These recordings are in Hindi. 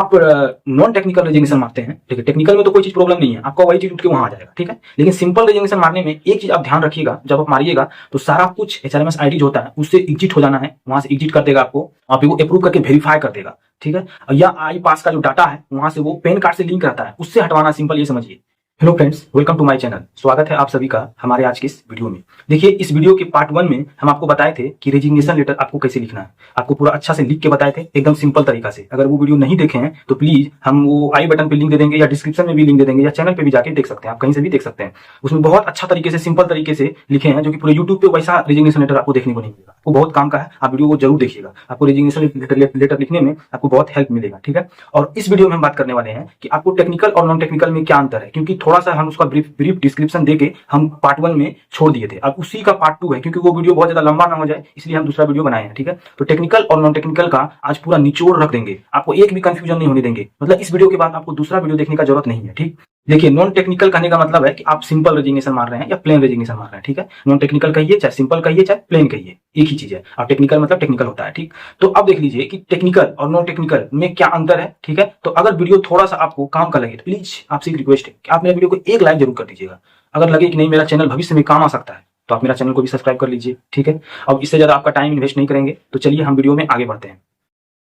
आप नॉन टेक्निकल रेजिग्नेशन मारते हैं, ठीक है, टेक्निकल में तो कोई चीज प्रॉब्लम नहीं है, आपका वही चीज उठ के वहां आ जाएगा, ठीक है। लेकिन सिंपल रेजिग्नेशन मारने में एक चीज आप ध्यान रखिएगा, जब आप मारिएगा तो सारा कुछ एचआरएमएस आईडी जो होता है उससे एग्जिट हो जाना है, वहां से एग्जिट कर देगा आपको, आप वो अप्रूव करके वेरीफाई कर देगा, ठीक है। या आई पास का जो डाटा है वहां से वो पैन कार्ड से लिंक रहता है, उससे हटवाना, सिंपल ये समझिए। Hello friends, welcome to my channel. स्वागत है आप सभी का हमारे आज के इस वीडियो में। देखिए, इस वीडियो के पार्ट 1 में हम आपको बताए थे कि रेजिग्नेशन लेटर आपको कैसे लिखना है, आपको पूरा अच्छा से लिख के बताए थे, एकदम सिंपल तरीका से। अगर वो वीडियो नहीं देखे हैं तो प्लीज हम वो आई बटन पे लिंक दे देंगे या डिस्क्रिप्शन में भी लिंक दे देंगे या चैनल पे भी जाके देख सकते हैं, आप कहीं से भी देख सकते हैं। उसमें बहुत अच्छा तरीके से, सिंपल तरीके से लिखे हैं, जो कि पूरे यूट्यूब पे वैसा रेजिग्नेशन लेटर आपको देखने को नहीं मिलेगा। वो बहुत काम का है, आप वीडियो को जरूर देखिएगा, आपको रेजिग्नेशन लेटर लिखने में आपको बहुत हेल्प मिलेगा, ठीक है। और इस वीडियो में हम बात करने वाले हैं कि आपको टेक्निकल और नॉन टेक्निकल में क्या अंतर है, क्योंकि थोड़ा सा हम उसका ब्रीफ डिस्क्रिप्शन देके हम पार्ट 1 में छोड़ दिए थे। अब उसी का पार्ट 2 है, क्योंकि वो वीडियो बहुत ज्यादा लंबा ना हो जाए, इसलिए हम दूसरा वीडियो बनाए हैं, ठीक है। तो टेक्निकल और नॉन टेक्निकल का आज पूरा निचोड़ रख देंगे, आपको एक भी कंफ्यूजन नहीं होने देंगे। मतलब इस वीडियो के बाद आपको दूसरा वीडियो देखने का जरूरत नहीं है, ठीक। देखिए, नॉन टेक्निकल कहने का मतलब है कि आप सिंपल रेजिग्नेशन मार रहे हैं या प्लेन रेजिग्नेशन मार रहे हैं, ठीक है। नॉन टेक्निकल कहिए, चाहे सिंपल कहिए, चाहे प्लेन कहिए, एक ही चीज है। और टेक्निकल मतलब टेक्निकल होता है, ठीक। तो अब देख लीजिए कि टेक्निकल और नॉन टेक्निकल में क्या अंतर है, ठीक है। तो अगर वीडियो थोड़ा सा आपको काम का लगे तो प्लीज आपसे एक रिक्वेस्ट है कि आप मेरे वीडियो को एक लाइक जरूर कर दीजिएगा। अगर लगे कि नहीं, मेरा चैनल भविष्य में काम आ सकता है, तो आप मेरा चैनल को भी सब्सक्राइब कर लीजिए, ठीक है। अब इससे ज्यादा आपका टाइम इन्वेस्ट नहीं करेंगे, तो चलिए हम वीडियो में आगे बढ़ते हैं।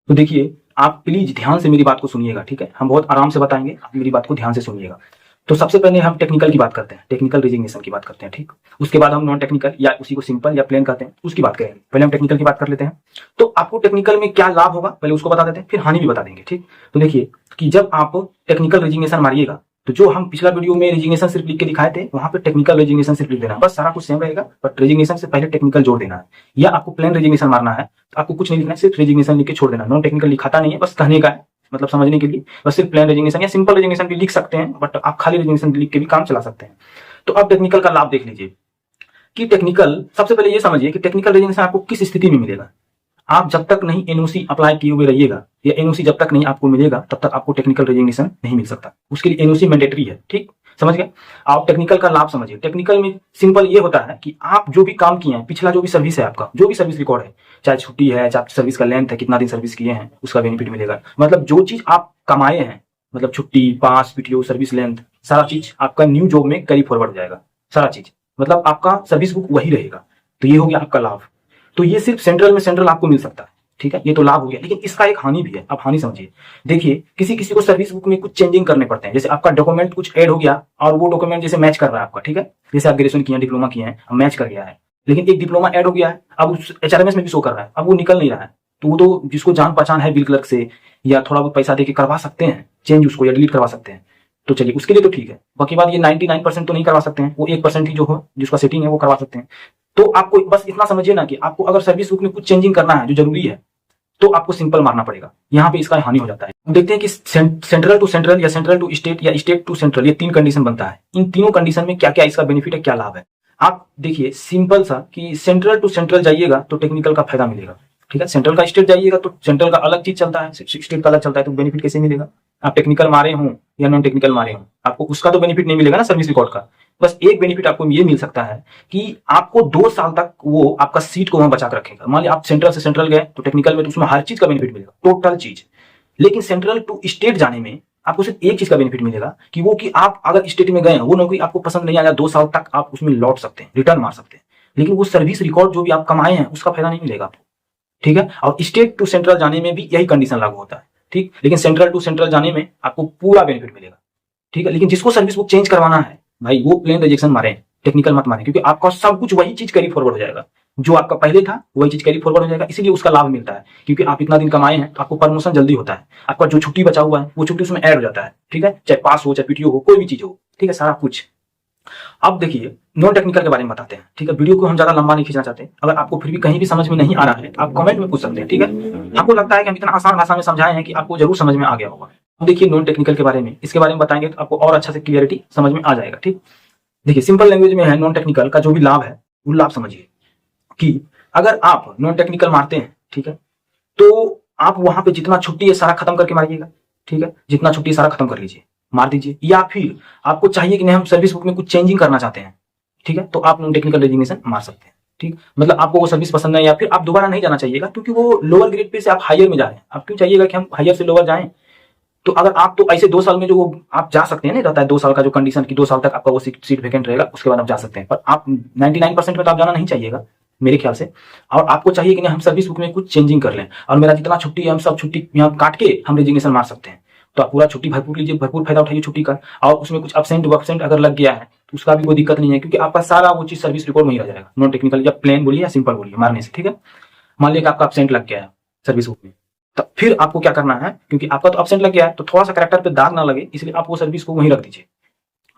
तो देखिए, आप प्लीज ध्यान से मेरी बात को सुनिएगा, ठीक है। हम बहुत आराम से बताएंगे, आप मेरी बात को ध्यान से सुनिएगा। तो सबसे पहले हम टेक्निकल की बात करते हैं, टेक्निकल रेजिग्नेशन की बात करते हैं, ठीक। उसके बाद हम नॉन टेक्निकल या उसी को सिंपल या प्लेन कहते हैं उसकी बात करेंगे। पहले हम टेक्निकल की बात कर लेते हैं। तो आपको टेक्निकल में क्या लाभ होगा पहले उसको बता देते हैं, फिर हानि भी बता देंगे, ठीक। तो देखिए कि जब आप टेक्निकल रेजिग्नेशन मारिएगा तो जो हम पिछला वीडियो में रेजिग्नेशन सिर्फ लिख के दिखाए थे, वहां पे टेक्निकल रेजिग्नेशन सिर्फ लिख देना है, बस सारा कुछ सेम रहेगा, बट रेजिग्नेशन से पहले टेक्निकल जोड़ देना है। या आपको प्लेन रेजिग्नेशन मारना है तो आपको कुछ नहीं लिखना है, सिर्फ रेजिग्नेशन लिख के छोड़ देना। नॉन टेक्निकल लिखाता नहीं है, बस कहने का है, मतलब समझने के लिए। बस सिर्फ प्लेन रेजिग्नेशन या सिंपल रेजिग्नेशन भी लिख सकते हैं, बट आप खाली रेजिग्नेशन लिख के भी काम चला सकते हैं। तो अब टेक्निकल का लाभ देख लीजिए कि टेक्निकल, सबसे पहले ये समझिए कि टेक्निकल रेजिग्नेशन आपको किस स्थिति में मिलेगा। आप जब तक नहीं एनओसी अप्लाई किए हुए रहिएगा या एनओसी जब तक नहीं आपको मिलेगा, तब तक आपको टेक्निकल रेजिग्नेशन नहीं मिल सकता। उसके लिए एनओसी मैंडेटरी है, ठीक, समझ गए। आप टेक्निकल का लाभ समझिए। टेक्निकल में सिंपल ये होता है कि आप जो भी काम किए हैं, पिछला जो भी सर्विस है, आपका जो भी सर्विस रिकॉर्ड है, चाहे छुट्टी है, चाहे सर्विस का लेंथ है, कितना दिन सर्विस किए हैं, उसका बेनिफिट मिलेगा। मतलब जो चीज आप कमाए हैं, मतलब छुट्टी, पास, पीटीओ, सर्विस लेंथ, सारा चीज आपका न्यू जॉब में कैरी फॉरवर्ड हो जाएगा, सारा चीज, मतलब आपका सर्विस बुक वही रहेगा। तो ये हो गया आपका लाभ। तो ये सिर्फ सेंट्रल में सेंट्रल आपको मिल सकता है, ठीक है, ये तो लाभ हो गया। लेकिन इसका एक हानि भी है, आप हानि समझिए। देखिए, किसी किसी को सर्विस बुक में कुछ चेंजिंग करने पड़ते हैं, जैसे आपका डॉक्यूमेंट कुछ ऐड हो गया और वो डॉक्यूमेंट जैसे मैच कर रहा है आपका, ठीक है। जैसे आप ग्रेजुएशन किए हैं, डिप्लोमा किए हैं, मैच कर गया है, लेकिन एक डिप्लोमा ऐड हो गया है, अब उस एचआरएमएस में भी शो कर रहा है, अब वो निकल नहीं रहा है। तो वो तो जिसको जान पहचान है बिल क्लर्क से या थोड़ा बहुत पैसा देके करवा सकते हैं चेंज उसको, या डिलीट करवा सकते हैं, तो चलिए उसके लिए तो ठीक है। बाकी बात ये 99% तो नहीं करवा सकते हैं, वो 1% ही जो हो जिसका सेटिंग है वो करवा सकते हैं। तो आपको बस इतना समझिए ना कि आपको अगर सर्विस बुक में कुछ चेंजिंग करना है जो जरूरी है, तो आपको सिंपल मारना पड़ेगा। यहाँ पे इसका हानि हो जाता है। देखते हैं कि सेंट्रल टू सेंट्रल या सेंट्रल टू स्टेट या स्टेट टू सेंट्रल, ये 3 कंडीशन बनता है। इन तीनों कंडीशन में क्या क्या इसका बेनिफिट है, क्या लाभ है। आप देखिए सिंपल सा कि सेंट्रल टू सेंट्रल जाइएगा तो टेक्निकल का फायदा मिलेगा, ठीक है। सेंट्रल का स्टेट जाइएगा तो सेंट्रल का अलग चीज चलता है, स्टेट का अलग चलता है, तो बेनिफिट कैसे मिलेगा। आप टेक्निकल मारे हो या नॉन टेक्निकल मारे हो, आपको उसका तो बेनिफिट नहीं मिलेगा ना सर्विस रिकॉर्ड का। बस एक बेनिफिट आपको ये मिल सकता है कि आपको 2 साल तक वो आपका सीट को वहां बचा कर रखेगा। मान लिया आप सेंट्रल से सेंट्रल गए तो टेक्निकल में तो उसमें हर चीज का बेनिफिट मिलेगा, टोटल चीज। लेकिन सेंट्रल टू स्टेट जाने में आपको सिर्फ एक चीज का बेनिफिट मिलेगा कि वो कि आप अगर स्टेट में गए वो नौकरी आपको पसंद नहीं आया, 2 साल तक आप उसमें लौट सकते हैं, रिटर्न मार सकते हैं। लेकिन वो सर्विस रिकॉर्ड जो भी आप कमाए हैं उसका फायदा नहीं मिलेगा आपको, ठीक है। और स्टेट टू सेंट्रल जाने में भी यही कंडीशन लागू होता है, ठीक। लेकिन सेंट्रल टू सेंट्रल जाने में आपको पूरा बेनिफिट मिलेगा, ठीक है। लेकिन जिसको सर्विस बुक चेंज करवाना है भाई, वो प्लेन रिजेक्शन मारे, टेक्निकल मत मारे, क्योंकि आपका सब कुछ वही चीज कैरी फॉरवर्ड हो जाएगा, जो आपका पहले था वही चीज कैरी फॉरवर्ड हो जाएगा। इसीलिए उसका लाभ मिलता है, क्योंकि आप इतना दिन कमाए हैं तो आपको प्रमोशन जल्दी होता है। आपका जो छुट्टी बचा हुआ है वो छुट्टी उसमें ऐड हो जाता है, ठीक है, चाहे पास हो चाहे पीटीओ हो, कोई भी चीज हो, ठीक है, सारा कुछ। अब देखिए नॉन टेक्निकल के बारे में बताते हैं, ठीक है। वीडियो को हम ज्यादा लंबा नहीं खींचना चाहते। अगर आपको फिर भी कहीं भी समझ में नहीं आ रहा है आप कमेंट में पूछ सकते हैं, ठीक है। आपको लगता है कि हम इतना आसान भाषा में समझाए हैं कि आपको जरूर समझ में आ गया होगा। अब देखिए नॉन टेक्निकल के बारे में, इसके बारे में बताएंगे तो आपको और अच्छा से क्लियरिटी समझ में आ जाएगा, ठीक। देखिए सिंपल लैंग्वेज में है नॉन टेक्निकल का जो भी लाभ है वो लाभ समझिए कि अगर आप नॉन टेक्निकल मारते हैं, ठीक है, तो आप वहां पे जितना छुट्टी है सारा खत्म करके मारिएगा, ठीक है। जितना छुट्टी है सारा खत्म कर लीजिए, मार दीजिए। या फिर आपको चाहिए कि नहीं हम सर्विस बुक में कुछ चेंजिंग करना चाहते हैं, ठीक है, तो आप नॉन टेक्निकल रेजिग्नेशन मार सकते हैं, ठीक। मतलब आपको वो सर्विस पसंद है या फिर आप दोबारा नहीं जाना चाहिएगा, क्योंकि वो लोअर ग्रेड पे से आप हायर में जा रहे हैं। आप क्यों चाहिएगा कि हम हायर से लोअर जाएं, तो अगर आप तो ऐसे 2 साल में जो वो आप जा सकते हैं, नहीं रहता है 2 साल का जो कंडीशन की 2 साल तक आपका वो सीट वैकेंट रहेगा, उसके बाद आप जा सकते हैं। पर आप 99% में तो आप जाना नहीं चाहिएगा मेरे ख्याल से। और आपको चाहिए कि नहीं हम सर्विस बुक में कुछ चेंजिंग कर लें, और मेरा जितना छुट्टी है हम सब छुट्टी यहाँ काट के हम रेजिग्नेशन मार सकते हैं। तो आप पूरा छुट्टी भरपूर लीजिए, भरपूर फायदा उठाइए छुट्टी का। और उसमें कुछ अब्सेंट वब्सेंट अगर लग गया है तो उसका भी कोई दिक्कत नहीं है, क्योंकि आपका सारा वो चीज सर्विस रिकॉर्ड में ही रह जाएगा। नॉन टेक्निकल या प्लेन बोलिए या सिंपल बोलिए मारने से, ठीक है। मान लिया कि आपका अब्सेंट लग गया है सर्विस बुक में, तो फिर आपको क्या करना है, क्योंकि आपका तो अब्सेंट लग गया है तो थोड़ा सा कैरेक्टर पे दाग ना लगे, इसलिए आप वो सर्विस को वहीं रख दीजिए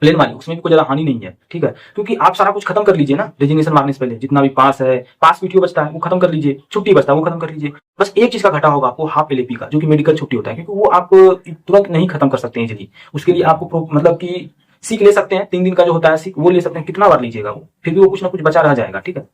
प्लेन वाली, उसमें भी कोई ज्यादा हानि नहीं है, ठीक है। क्योंकि आप सारा कुछ खत्म कर लीजिए ना रेजिग्नेशन मारने से पहले, जितना भी पास है, पास पीटीओ बचता है वो खत्म कर लीजिए, छुट्टी बचता है वो खत्म कर लीजिए। बस एक चीज का घटा होगा आपको, हाफ एलएपी का, जो कि मेडिकल छुट्टी होता है, क्योंकि वो आप तुरंत नहीं खत्म कर सकते हैं इजीली। उसके लिए आपको मतलब कि सीख ले सकते हैं, 3 दिन का जो होता है सीख वो ले सकते हैं, कितना बार लीजिएगा वो, फिर भी वो कुछ ना कुछ बचा रह जाएगा, ठीक है।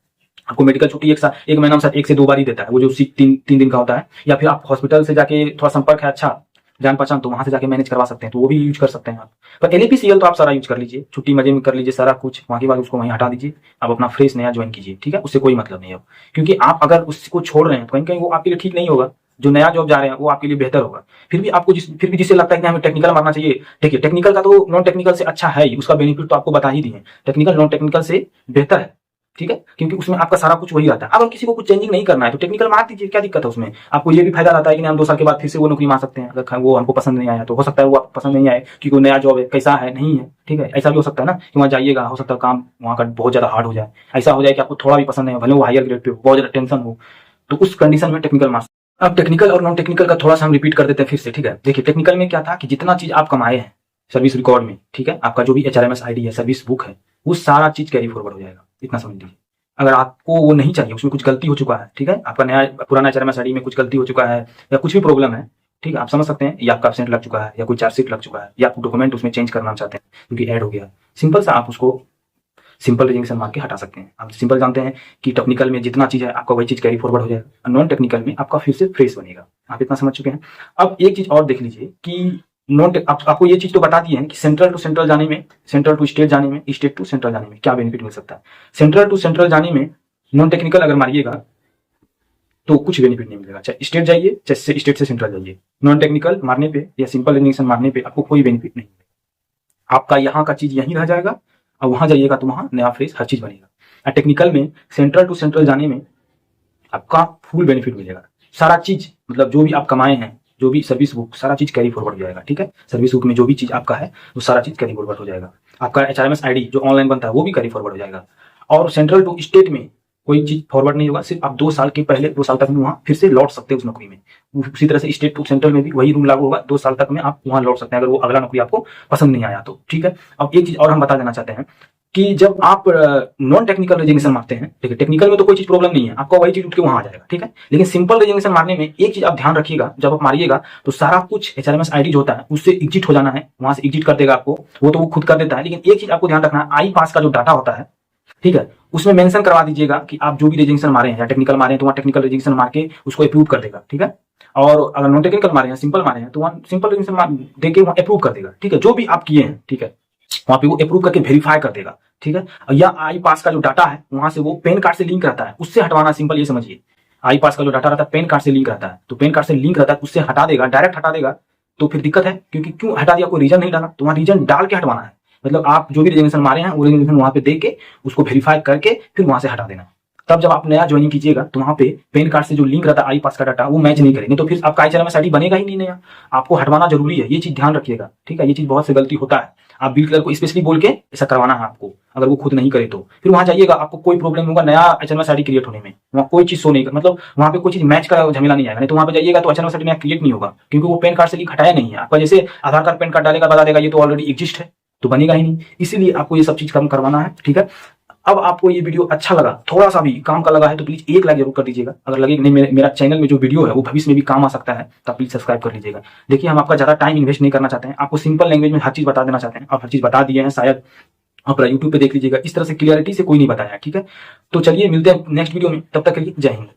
आपको मेडिकल छुट्टी एक महीना में साथ 1 से 2 बार ही देता है, वो जो सीख 3 दिन का होता है। या फिर आप हॉस्पिटल से जाके थोड़ा संपर्क है अच्छा जान पहचान, तो वहां से जाके मैनेज करवा सकते हैं, तो वो भी यूज कर सकते हैं आप। पर एलएपीसीएल तो आप सारा यूज कर लीजिए, छुट्टी मजे में कर लीजिए सारा कुछ, वहां के बाद उसको वहीं हटा दीजिए, आप अपना फ्रेश नया ज्वाइन कीजिए, ठीक है। उससे कोई मतलब नहीं है, क्योंकि आप अगर उसको छोड़ रहे हैं तो कहीं कहीं वो आपके लिए ठीक नहीं होगा। जो नया जॉब जा रहे हैं वो आपके लिए बेहतर होगा। फिर भी आपको फिर भी जिससे लगता है कि हमें टेक्निकल मारना चाहिए, देखिए टेक्निकल का तो नॉन टेक्निकल से अच्छा है ही, उसका बेनिफिट तो आपको बता ही दिए, टेक्निकल नॉन टेक्निकल से बेहतर है, ठीक है। क्योंकि उसमें आपका सारा कुछ वही रहता है। अगर किसी को कुछ चेंजिंग नहीं करना है तो टेक्निकल मार दीजिए, क्या दिक्कत है उसमें। आपको ये भी फायदा रहता है कि हम 2 साल के बाद फिर से वो नौकरी मार सकते हैं, अगर वो हमको पसंद नहीं आया तो हो सकता है वो आपको पसंद नहीं आए, क्योंकि वो नया जॉब है, कैसा है नहीं है, ठीक है। ऐसा भी हो सकता है ना कि वहाँ जाइएगा, हो सकता है काम वहाँ का बहुत ज्यादा हार्ड हो जाए, ऐसा हो जाए कि आपको थोड़ा भी पसंद नहीं हो, भले वो हायर ग्रेड पे हो, बहुत ज्यादा टेंशन हो, तो उस कंडीशन में टेक्निकल मार। अब टेक्निकल और नॉन टेक्निकल का थोड़ा सा हम रिपीट कर देते हैं फिर से, ठीक है। देखिए टेक्निकल में क्या था कि जितना चीज आप कमाए हैं सर्विस रिकॉर्ड में, ठीक है, आपका जो भी HRMS ID है, सर्विस बुक है, वो सारा चीज कैरी फॉरवर्ड हो जाएगा, इतना समझ लीजिए। अगर आपको वो नहीं चाहिए, उसमें कुछ गलती हो चुका है, ठीक है, आपका नया पुराना HRMS ID में कुछ गलती हो चुका है या कुछ भी प्रॉब्लम है, ठीक है, आप समझ सकते हैं, या आपका एब्सेंट लग चुका है या कोई चार्जशीट लग चुका है या आप डॉक्यूमेंट उसमें चेंज करना चाहते हैं क्योंकि ऐड हो गया, सिंपल सा आप उसको सिंपल रेजिग्नेशन मार के हटा सकते हैं। आप सिंपल जानते हैं कि टेक्निकल में जितना चीज है आपका वही चीज कैरी फॉरवर्ड हो जाएगा, नॉन टेक्निकल में आपका फिर से फ्रेश बनेगा। आप इतना समझ चुके हैं। अब एक चीज और देख लीजिए कि आपको ये चीज तो बता दी है कि सेंट्रल टू सेंट्रल जाने में, सेंट्रल टू स्टेट जाने में, स्टेट टू सेंट्रल जाने में क्या बेनिफिट मिल सकता है। सेंट्रल टू सेंट्रल जाने में नॉन टेक्निकल अगर मारिएगा तो कुछ बेनिफिट नहीं मिलेगा, चाहे स्टेट जाइए चाहे स्टेट से सेंट्रल जाइए, नॉन टेक्निकल मारने पे या सिंपल रेजिग्नेशन मारने पे आपको कोई बेनिफिट नहीं मिलेगा। आपका यहाँ का चीज यहीं रह जाएगा और वहां जाइएगा तो वहां नया फ्रेश हर चीज बनेगा। टेक्निकल में सेंट्रल टू सेंट्रल जाने में आपका फुल बेनिफिट मिलेगा, सारा चीज मतलब जो भी आप कमाए हैं, जो भी सर्विस बुक, सारा चीज कैरी फॉरवर्ड हो जाएगा, ठीक है। सर्विस बुक में जो भी चीज आपका है वो सारा चीज कैरी फॉरवर्ड हो जाएगा। आपका HRMS ID जो ऑनलाइन बनता है वो भी कैरी फॉरवर्ड हो जाएगा। और सेंट्रल टू स्टेट में कोई चीज फॉरवर्ड नहीं होगा, सिर्फ आप 2 साल के पहले 2 साल तक में वहां फिर से लौट सकते हैं उस नौकरी में। उसी तरह से स्टेट टू सेंट्रल में भी वही रूल लागू होगा, 2 साल तक में आप वहां लौट सकते हैं अगर वो अगला नौकरी आपको पसंद नहीं आया तो, ठीक है। अब एक चीज और हम बता देना चाहते हैं कि जब आप नॉन टेक्निकल रेजिग्नेशन मारते हैं, ठीक है, टेक्निकल में तो कोई चीज प्रॉब्लम नहीं है, आपका वही चीज उठ के वहां आ जाएगा, ठीक है। लेकिन सिंपल रेजिग्नेशन मारने में एक चीज आप ध्यान रखिएगा, जब आप मारिएगा तो सारा कुछ HRMS ID जो होता है उससे एग्जिट हो जाना है, वहां से एग्जिट कर देगा आपको, वो तो वो खुद कर देता है। लेकिन एक चीज आपको ध्यान रखना है, आई पास का जो डाटा होता है, ठीक है, उसमें मेंशन करवा दीजिएगा कि आप जो भी रेजिग्नेशन मारे हैं या टेक्निकल मारे हैं तो वहाँ टेक्निकल रेजिग्नेशन मार के उसको अप्रूव कर देगा, ठीक है। और अगर नॉन टेक्निकल मारे हैं, सिंपल मारे हैं तो वहाँ सिंपल रेजिग्नेशन दे के वहाँ अप्रूव कर देगा, ठीक है। जो भी आप किए हैं, ठीक है, वहां पे वो अप्रूव करके वेरीफाई कर देगा, ठीक है। या आई पास का जो डाटा है वहां से वो पैन कार्ड से लिंक रहता है, उससे हटवाना, सिंपल ये समझिए। आई पास का जो डाटा रहता है पैन कार्ड से लिंक रहता है, तो पैन कार्ड से लिंक रहता है उससे हटा देगा, डायरेक्ट हटा देगा, तो फिर दिक्कत है। क्योंकि क्यों हटा दिया, कोई रीजन नहीं डाला, तो वहां रीजन डाल के हटवाना है। मतलब आप जो भी रेजिग्नेशन मारे हैं वो रेजिग्नेशन वहां पे देख के उसको वेरीफाई करके फिर वहां से हटा देना। तब जब आप नया ज्वाइनिंग कीजिएगा तो वहां पे पैन कार्ड से जो लिंक रहता है आई पास का डाटा वो मैच नहीं करेंगे, तो फिर आपका HRMS ID बनेगा ही नहीं नया। आपको हटवाना जरूरी है, ये चीज ध्यान रखिएगा, ठीक है। ये चीज बहुत से गलती होता है, आप बिल क्लर्क को स्पेशली बोल के ऐसा करवाना है आपको, अगर वो खुद नहीं करे तो फिर वहां जाइएगा आपको कोई प्रॉब्लम होगा नया HRMS ID क्रिएट होने में, वहां कोई चीज शो नहीं, मतलब वहां पे कोई चीज मैच का झमेला नहीं आएगा। नहीं तो वहां पे जाइएगा तो HRMS ID में क्रिएट नहीं होगा, क्योंकि वो पैन कार्ड से लिंक हटाया नहीं है। आपका जैसे आधार कार्ड पैन कार्ड डालेगा बता देगा ये तो ऑलरेडी एग्जिस्ट है, तो बनेगा ही नहीं। इसीलिए आपको ये सब चीज कम करवाना है, ठीक है। अब आपको ये वीडियो अच्छा लगा, थोड़ा सा भी काम का लगा है तो प्लीज 1 लाइक जरूर कर दीजिएगा। अगर लगे कि नहीं मेरा चैनल में जो वीडियो है वो भविष्य में भी काम आ सकता है तो प्लीज सब्सक्राइब कर लीजिएगा। देखिए हम आपका ज्यादा टाइम इन्वेस्ट नहीं करना चाहते हैं, आपको सिंपल लैंग्वेज में हर चीज बता देना चाहते हैं, और हर चीज बता दिए हैं, शायद आप यूट्यूब पे देख लीजिएगा, इस तरह से क्लियरिटी से कोई नहीं बताया, ठीक है। तो चलिए मिलते हैं नेक्स्ट वीडियो में, तब तक के लिए जय हिंद।